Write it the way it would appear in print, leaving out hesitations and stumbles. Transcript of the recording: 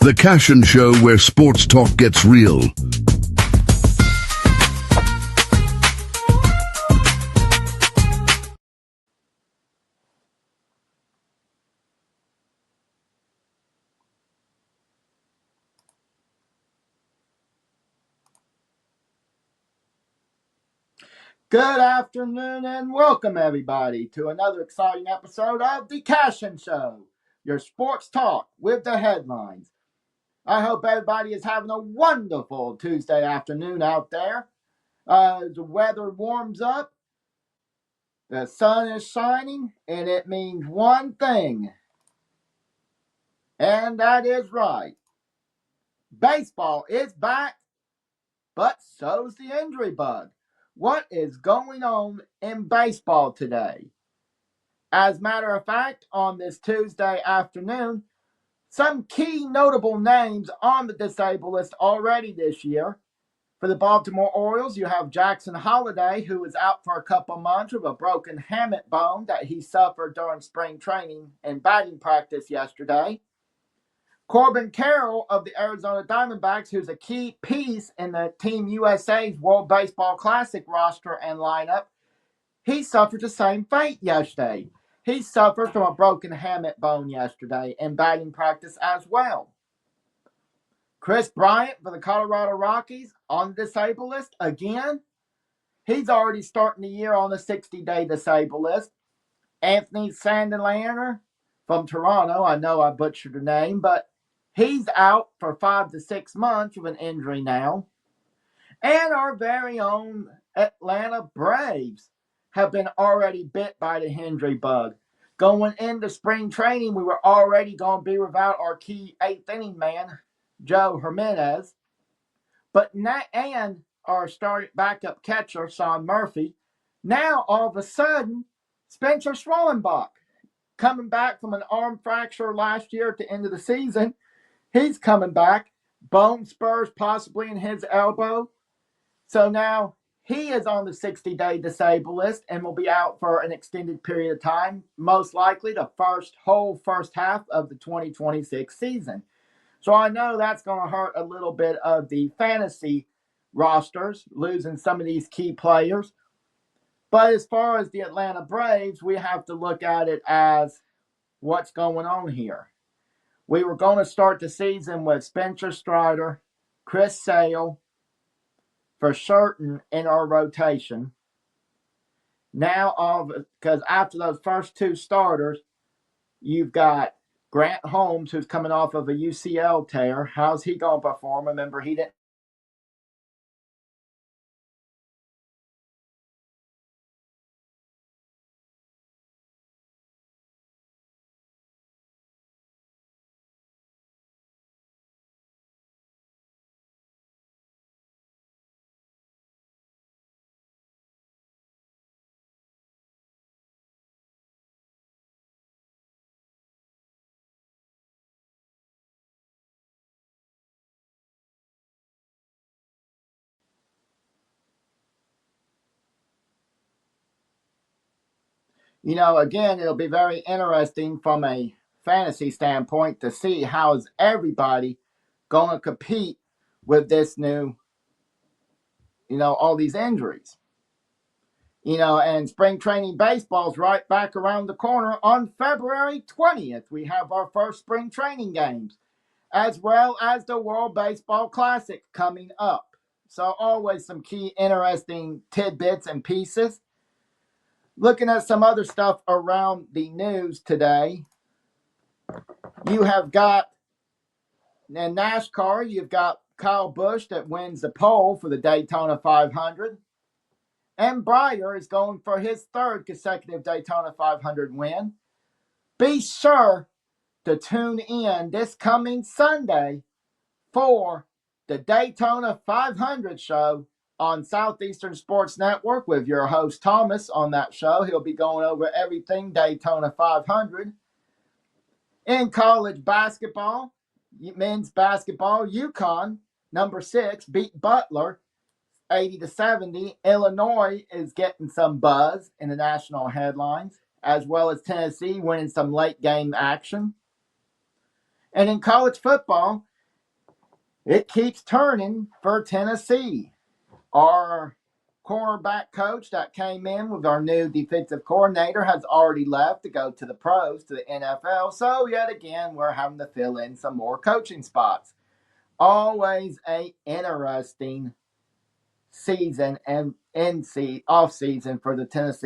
The Cashon Show, where sports talk gets real. Good afternoon and welcome everybody to another exciting episode of the Cashon Show, your sports talk with the headlines. I hope everybody is having a wonderful Tuesday afternoon out there. As the weather warms up, the sun is shining, and it means one thing, and that is right. Baseball is back, but so's the injury bug. What is going on in baseball today? As a matter of fact, on this Tuesday afternoon, some key notable names on the disabled list already this year. For the Baltimore Orioles, you have Jackson Holliday, who is out for a couple months with a broken hamate bone that he suffered during spring training and batting practice yesterday. Corbin Carroll of the Arizona Diamondbacks, who's a key piece in the Team USA's World Baseball Classic roster and lineup, he suffered the same fate yesterday. He suffered from a broken hamate bone yesterday in batting practice as well. Chris Bryant for the Colorado Rockies on the disabled list again. He's already starting the year on the 60-day disabled list. Anthony Sandilands from Toronto, I know I butchered the name, but he's out for 5 to 6 months with an injury now. And our very own Atlanta Braves have been already bit by the injury bug. Going into spring training, we were already going to be without our key eighth inning man, Joe Jimenez. But and our starting backup catcher, Sean Murphy. Now, all of a sudden, Spencer Schwellenbach, coming back from an arm fracture last year at the end of the season, he's coming back. Bone spurs possibly in his elbow. So now he is on the 60-day disabled list and will be out for an extended period of time, most likely the first half of the 2026 season. So I know that's going to hurt a little bit of the fantasy rosters, losing some of these key players. But as far as the Atlanta Braves, we have to look at it as what's going on here. We were going to start the season with Spencer Strider, Chris Sale, for certain in our rotation. Now, because after those first two starters, you've got Grant Holmes, who's coming off of a UCL tear. How's he going to perform? Remember, he didn't. Again, it'll be very interesting from a fantasy standpoint to see how is everybody going to compete with this new, all these injuries. And spring training baseball's right back around the corner on February 20th. We have our first spring training games, as well as the World Baseball Classic coming up. So always some key interesting tidbits and pieces. Looking at some other stuff around the news today, you have got in NASCAR, you've got Kyle Busch that wins the pole for the Daytona 500. And Breyer is going for his third consecutive Daytona 500 win. Be sure to tune in this coming Sunday for the Daytona 500 show on Southeastern Sports Network with your host Thomas on that show. He'll be going over everything Daytona 500. In college basketball, men's basketball, UConn, number 6, beat Butler 80-70. Illinois is getting some buzz in the national headlines, as well as Tennessee winning some late game action. And in college football, It keeps turning for Tennessee. Our cornerback coach that came in with our new defensive coordinator has already left to go to the pros, to the NFL. So, yet again, we're having to fill in some more coaching spots. Always a interesting season and off season for the Tennessee